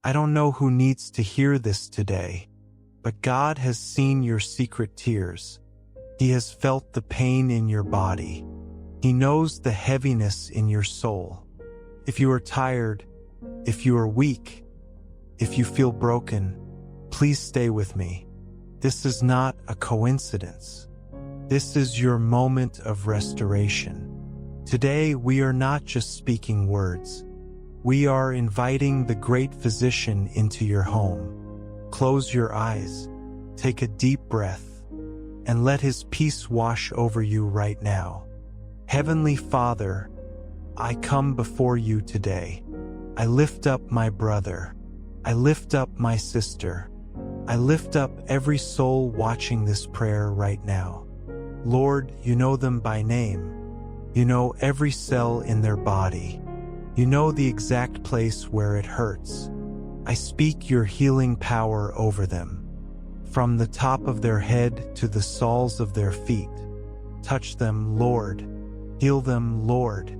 I don't know who needs to hear this today, but God has seen your secret tears. He has felt the pain in your body. He knows the heaviness in your soul. If you are tired, if you are weak, if you feel broken, please stay with me. This is not a coincidence. This is your moment of restoration. Today, we are not just speaking words. We are inviting the great physician into your home. Close your eyes, take a deep breath, and let his peace wash over you right now. Heavenly Father, I come before you today. I lift up my brother. I lift up my sister. I lift up every soul watching this prayer right now. Lord, you know them by name. You know every cell in their body. You know the exact place where it hurts. I speak your healing power over them. From the top of their head to the soles of their feet. Touch them, Lord. Heal them, Lord.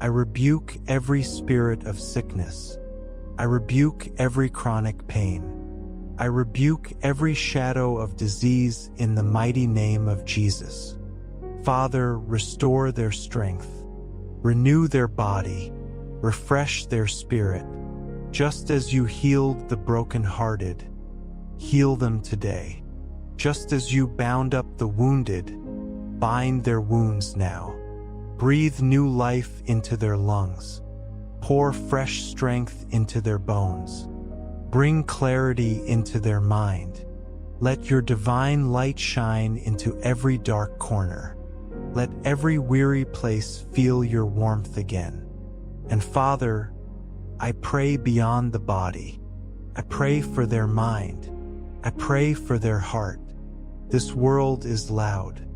I rebuke every spirit of sickness. I rebuke every chronic pain. I rebuke every shadow of disease in the mighty name of Jesus. Father, restore their strength. Renew their body. Refresh their spirit. Just as you healed the brokenhearted, heal them today. Just as you bound up the wounded, bind their wounds now. Breathe new life into their lungs. Pour fresh strength into their bones. Bring clarity into their mind. Let your divine light shine into every dark corner. Let every weary place feel your warmth again. And Father, I pray beyond the body. I pray for their mind. I pray for their heart. This world is loud.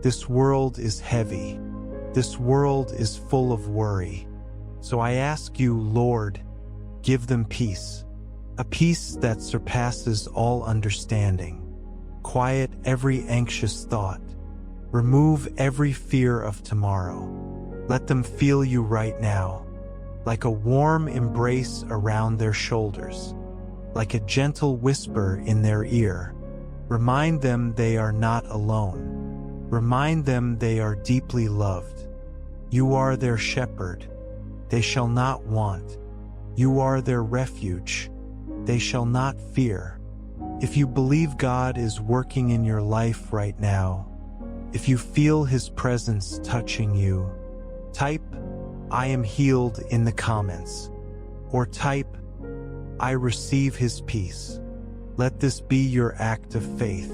This world is heavy. This world is full of worry. So I ask you, Lord, give them peace. A peace that surpasses all understanding. Quiet every anxious thought. Remove every fear of tomorrow. Let them feel you right now, like a warm embrace around their shoulders, like a gentle whisper in their ear. Remind them they are not alone. Remind them they are deeply loved. You are their shepherd. They shall not want. You are their refuge. They shall not fear. If you believe God is working in your life right now, if you feel His presence touching you, type, "I am healed" in the comments, or type, "I receive His peace." Let this be your act of faith.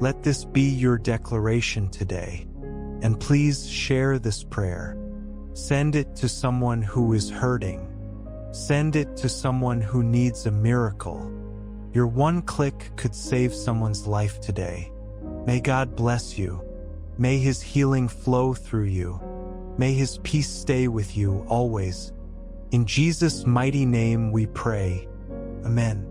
Let this be your declaration today. And please share this prayer. Send it to someone who is hurting. Send it to someone who needs a miracle. Your one click could save someone's life today. May God bless you. May His healing flow through you. May His peace stay with you always. In Jesus' mighty name we pray. Amen.